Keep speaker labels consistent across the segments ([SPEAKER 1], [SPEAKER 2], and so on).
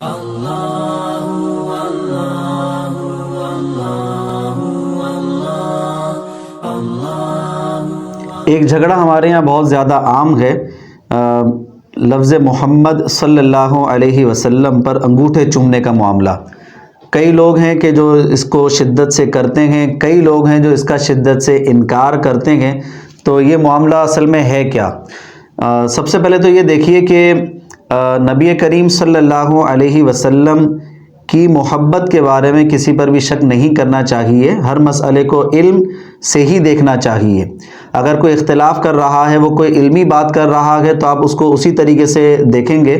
[SPEAKER 1] ایک جھگڑا ہمارے یہاں بہت زیادہ عام ہے، لفظ محمد صلی اللہ علیہ وسلم پر انگوٹھے چومنے کا معاملہ۔ کئی لوگ ہیں کہ جو اس کو شدت سے کرتے ہیں، کئی لوگ ہیں جو اس کا شدت سے انکار کرتے ہیں۔ تو یہ معاملہ اصل میں ہے کیا؟ سب سے پہلے تو یہ دیکھیے کہ نبی کریم صلی اللہ علیہ وسلم کی محبت کے بارے میں کسی پر بھی شک نہیں کرنا چاہیے۔ ہر مسئلے کو علم سے ہی دیکھنا چاہیے۔ اگر کوئی اختلاف کر رہا ہے، وہ کوئی علمی بات کر رہا ہے، تو آپ اس کو اسی طریقے سے دیکھیں گے،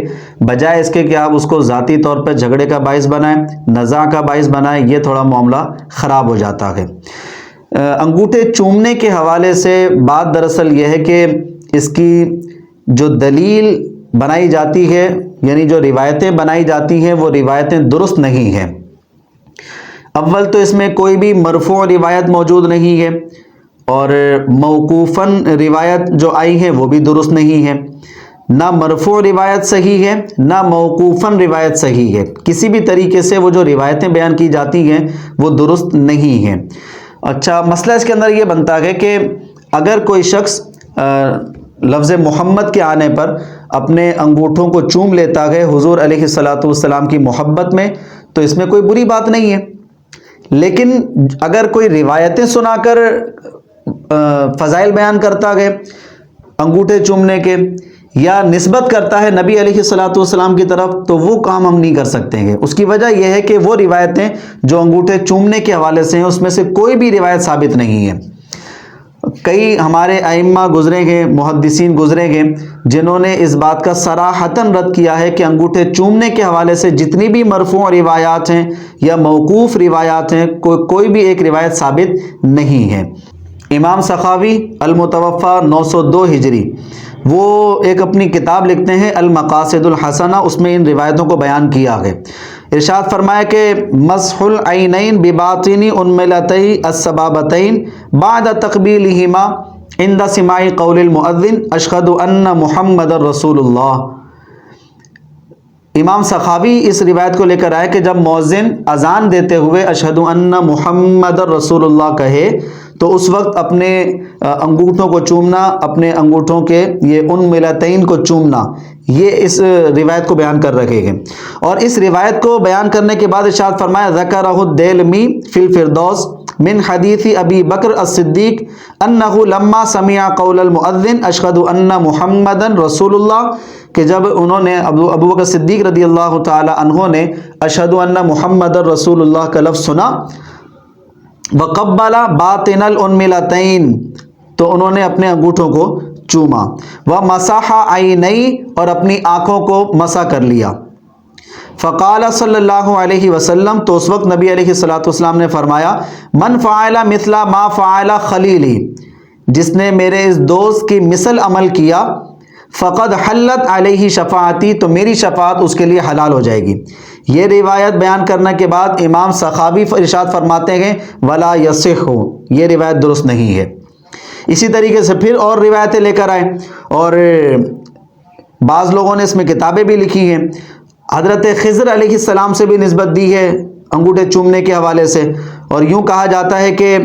[SPEAKER 1] بجائے اس کے کہ آپ اس کو ذاتی طور پر جھگڑے کا باعث بنائیں، نزاع کا باعث بنائیں۔ یہ تھوڑا معاملہ خراب ہو جاتا ہے۔ انگوٹھے چومنے کے حوالے سے بات دراصل یہ ہے کہ اس کی جو دلیل بنائی جاتی ہے، یعنی جو روایتیں بنائی جاتی ہیں، وہ روایتیں درست نہیں ہیں۔ اول تو اس میں کوئی بھی مرفوع روایت موجود نہیں ہے، اور موقوفاً روایت جو آئی ہے وہ بھی درست نہیں ہے۔ نہ مرفوع روایت صحیح ہے، نہ موقوفاً روایت صحیح ہے۔ کسی بھی طریقے سے وہ جو روایتیں بیان کی جاتی ہیں وہ درست نہیں ہیں۔ اچھا، مسئلہ اس کے اندر یہ بنتا ہے کہ اگر کوئی شخص لفظ محمد کے آنے پر اپنے انگوٹھوں کو چوم لیتا ہے حضور علیہ الصلاۃ والسلام کی محبت میں، تو اس میں کوئی بری بات نہیں ہے۔ لیکن اگر کوئی روایتیں سنا کر فضائل بیان کرتا ہے انگوٹھے چومنے کے، یا نسبت کرتا ہے نبی علیہ الصلاۃ والسلام کی طرف، تو وہ کام ہم نہیں کر سکتے ہیں۔ اس کی وجہ یہ ہے کہ وہ روایتیں جو انگوٹھے چومنے کے حوالے سے ہیں، اس میں سے کوئی بھی روایت ثابت نہیں ہے۔ کئی ہمارے ائمہ گزرے ہیں، محدثین گزرے ہیں، جنہوں نے اس بات کا صراحتاً رد کیا ہے کہ انگوٹھے چومنے کے حوالے سے جتنی بھی مرفوع روایات ہیں یا موقوف روایات ہیں، کوئی بھی ایک روایت ثابت نہیں ہے۔ امام سخاوی المتوفی 902 ہجری، وہ ایک اپنی کتاب لکھتے ہیں المقاصد الحسنہ، اس میں ان روایتوں کو بیان کیا ہے۔ ارشاد فرمایا کہ مسح العینین بباطن انملتئی السبابتین بعد تقبیلہما عند سماع قول المؤذن اشہد ان محمد رسول اللہ۔ امام سخاوی اس روایت کو لے کر آئے کہ جب مؤذن اذان دیتے ہوئے اشہد ان محمد رسول اللہ کہے، تو اس وقت اپنے انگوٹھوں کو چومنا، اپنے انگوٹھوں کے یہ ان ملتین کو چومنا، یہ اس روایت کو بیان کر رہے ہیں۔ اور اس روایت کو بیان کرنے کے بعد ارشاد فرمایا ذکرہ الدیلمی فی الفردوس من حدیث ابی بکر الصدیق انہ لما سمع قول المؤذن اشہد ان محمد رسول اللہ، کہ جب انہوں نے ابو بکر صدیق رضی اللہ تعالی عنہ نے اشہد ان محمد رسول اللہ کا لفظ سنا، وقبل باطن الانملتین، تو انہوں نے اپنے انگوٹھوں کو چوما، ومسح عینی، اور اپنی آنکھوں کو مسح کر لیا۔ فقال صلی اللہ علیہ وسلم، تو اس وقت نبی علیہ الصلاۃ والسلام نے فرمایا من فعل مثل ما فعل خلیلی، جس نے میرے اس دوست کی مثل عمل کیا، فقد حلت علیہ شفاعتی، تو میری شفاعت اس کے لیے حلال ہو جائے گی۔ یہ روایت بیان کرنے کے بعد امام سخاوی ارشاد فرماتے ہیں ولا یصح، یہ روایت درست نہیں ہے۔ اسی طریقے سے پھر اور روایتیں لے کر آئے، اور بعض لوگوں نے اس میں کتابیں بھی لکھی ہیں۔ حضرت خضر علیہ السلام سے بھی نسبت دی ہے انگوٹھے چومنے کے حوالے سے، اور یوں کہا جاتا ہے کہ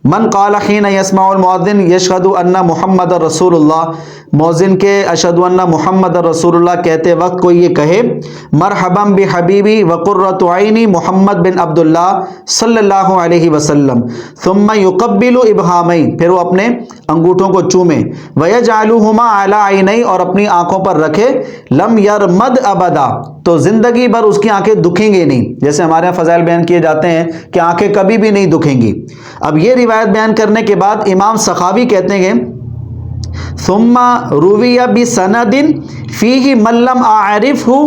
[SPEAKER 1] من قال حین یسمع المؤذن یشہد ان محمد رسول اللہ، مؤذن کے اشہد ان محمد رسول اللہ کہتے وقت کوئی یہ کہے مرحبا بحبیبی وقرۃ عینی محمد بن عبداللہ صلی اللہ علیہ وسلم، ثم یقبل ابہامین، پھر وہ اپنے انگوٹھوں کو چومے، ویجعلہما علی عینی، اور اپنی آنکھوں پر رکھے، لم یرمد ابدا، تو زندگی بھر اس کی آنکھیں دکھیں گے نہیں۔ جیسے ہمارے یہاں فضائل بیان کیے جاتے ہیں کہ آنکھیں کبھی بھی نہیں دکھیں گی۔ اب یہ روایت بیان کرنے کے بعد امام سخاوی کہتے ہیں ثم روی بسند فیہ من لم اعرفہ،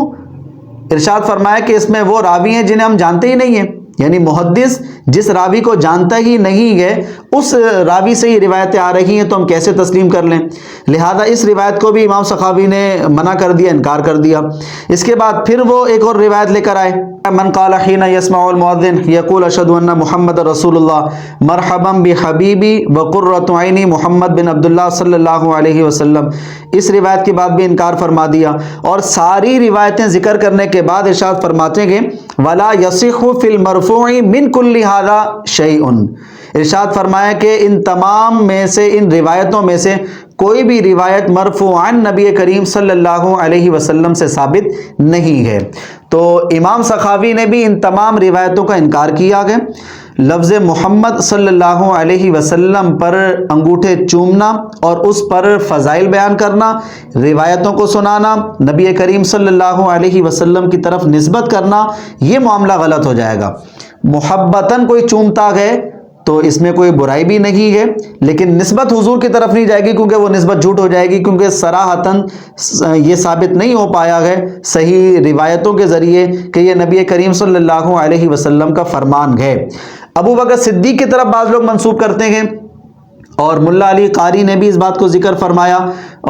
[SPEAKER 1] ارشاد فرمایا کہ اس میں وہ راوی ہیں جنہیں ہم جانتے ہی نہیں ہیں، یعنی محدث جس راوی کو جانتا ہی نہیں ہے اس راوی سے ہی روایتیں آ رہی ہیں تو ہم کیسے تسلیم کر لیں؟ لہذا اس روایت کو بھی امام سخاوی نے منع کر دیا، انکار کر دیا۔ اس کے بعد پھر وہ ایک اور روایت لے کر آئے، من قال حين يسمع المؤذن يقول اشهد ان محمد رسول اللہ مرحبا بحبیبی وقرۃ عینی محمد بن عبداللہ صلی اللہ علیہ وسلم۔ اس روایت کے بعد بھی انکار فرما دیا، اور ساری روایتیں ذکر کرنے کے بعد ارشاد فرماتے ہیں ولا يصح في المرفوع من كل هذا شيء۔ ارشاد فرمایا کہ ان تمام میں سے، ان روایتوں میں سے کوئی بھی روایت مرفوعاً نبی کریم صلی اللہ علیہ وسلم سے ثابت نہیں ہے۔ تو امام سخاوی نے بھی ان تمام روایتوں کا انکار کیا ہے۔ لفظ محمد صلی اللہ علیہ وسلم پر انگوٹھے چومنا اور اس پر فضائل بیان کرنا، روایتوں کو سنانا، نبی کریم صلی اللہ علیہ وسلم کی طرف نسبت کرنا، یہ معاملہ غلط ہو جائے گا۔ محبتاً کوئی چومتا ہے تو اس میں کوئی برائی بھی نہیں ہے، لیکن نسبت حضور کی طرف نہیں جائے گی کیونکہ وہ نسبت جھوٹ ہو جائے گی، کیونکہ صراحتاً یہ ثابت نہیں ہو پایا ہے صحیح روایتوں کے ذریعے کہ یہ نبی کریم صلی اللہ علیہ وسلم کا فرمان ہے۔ ابو بکر صدیق کی طرف بعض لوگ منسوب کرتے ہیں، اور ملا علی قاری نے بھی اس بات کو ذکر فرمایا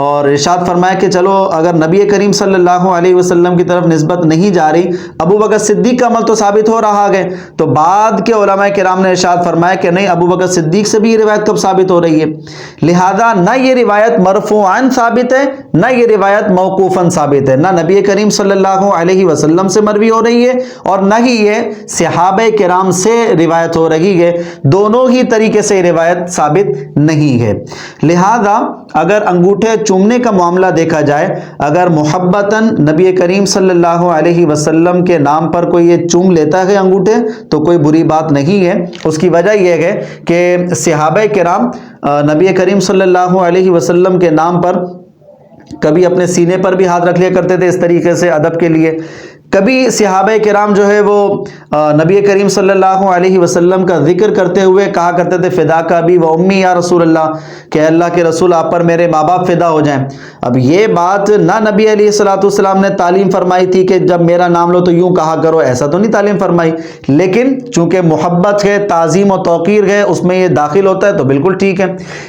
[SPEAKER 1] اور ارشاد فرمایا کہ چلو اگر نبی کریم صلی اللہ علیہ وسلم کی طرف نسبت نہیں جا رہی، ابو بکر صدیق کا عمل تو ثابت ہو رہا ہے، تو بعد کے علماء کرام نے ارشاد فرمایا کہ نہیں، ابو بکر صدیق سے بھی یہ روایت کب ثابت ہو رہی ہے؟ لہذا نہ یہ روایت مرفوعاً ثابت ہے، نہ یہ روایت موقوفاً ثابت ہے، نہ نبی کریم صلی اللہ علیہ وسلم سے مروی ہو رہی ہے اور نہ ہی یہ صحابہ کرام سے روایت ہو رہی ہے، دونوں ہی طریقے سے روایت ثابت نہیں ہے۔ لہذا اگر انگوٹھے چومنے کا معاملہ دیکھا جائے، اگر محبتاً نبی کریم صلی اللہ علیہ وسلم کے نام پر کوئی یہ چوم لیتا ہے انگوٹھے تو کوئی بری بات نہیں ہے۔ اس کی وجہ یہ ہے کہ صحابہ کرام نبی کریم صلی اللہ علیہ وسلم کے نام پر کبھی اپنے سینے پر بھی ہاتھ رکھ لیا کرتے تھے اس طریقے سے ادب کے لیے، کبھی صحابہ کرام جو ہے وہ نبی کریم صلی اللہ علیہ وسلم کا ذکر کرتے ہوئے کہا کرتے تھے فداک ابی و امی یا رسول اللہ، کہ اللہ کے رسول آپ پر میرے ماں باپ فدا ہو جائیں۔ اب یہ بات نہ نبی علیہ الصلوۃ والسلام نے تعلیم فرمائی تھی کہ جب میرا نام لو تو یوں کہا کرو، ایسا تو نہیں تعلیم فرمائی، لیکن چونکہ محبت ہے، تعظیم و توقیر ہے، اس میں یہ داخل ہوتا ہے تو بالکل ٹھیک ہے۔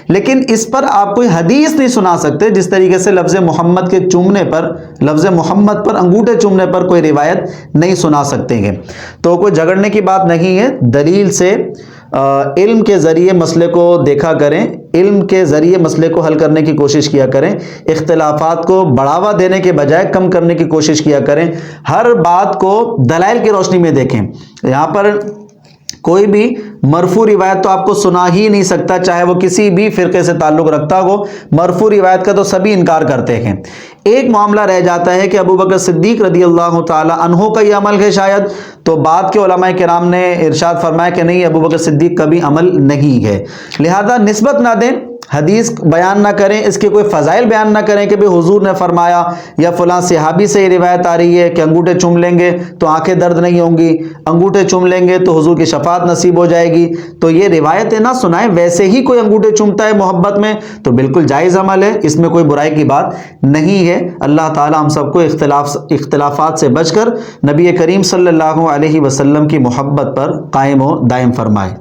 [SPEAKER 1] لیکن اس پر آپ کوئی حدیث نہیں سنا سکتے جس طریقے سے لفظ محمد کے چومنے پر، لفظ محمد پر انگوٹھے چومنے پر کوئی روایت نہیں سنا سکتے ہیں۔ تو کوئی جھگڑنے کی بات نہیں ہے، دلیل سے علم کے ذریعے مسئلے کو دیکھا کریں، علم کے ذریعے مسئلے کو حل کرنے کی کوشش کیا کریں، اختلافات کو بڑھاوا دینے کے بجائے کم کرنے کی کوشش کیا کریں، ہر بات کو دلائل کی روشنی میں دیکھیں۔ یہاں پر کوئی بھی مرفوع روایت تو آپ کو سنا ہی نہیں سکتا، چاہے وہ کسی بھی فرقے سے تعلق رکھتا ہو، مرفوع روایت کا تو سبھی انکار کرتے ہیں۔ ایک معاملہ رہ جاتا ہے کہ ابو بکر صدیق رضی اللہ تعالی عنہ کا یہ عمل ہے شاید، تو بعد کے علماء کرام نے ارشاد فرمایا کہ نہیں، ابو بکر صدیق کا بھی عمل نہیں ہے۔ لہذا نسبت نہ دیں، حدیث بیان نہ کریں، اس کے کوئی فضائل بیان نہ کریں کہ بھئی حضور نے فرمایا یا فلاں صحابی سے یہ روایت آ رہی ہے کہ انگوٹھے چوم لیں گے تو آنکھیں درد نہیں ہوں گی، انگوٹھے چوم لیں گے تو حضور کی شفاعت نصیب ہو جائے گی، تو یہ روایتیں نہ سنائیں۔ ویسے ہی کوئی انگوٹھے چومتا ہے محبت میں تو بالکل جائز عمل ہے، اس میں کوئی برائی کی بات نہیں ہے۔ اللہ تعالی ہم سب کو اختلافات سے بچ کر نبی کریم صلی اللہ علیہ وسلم کی محبت پر قائم و دائم فرمائے۔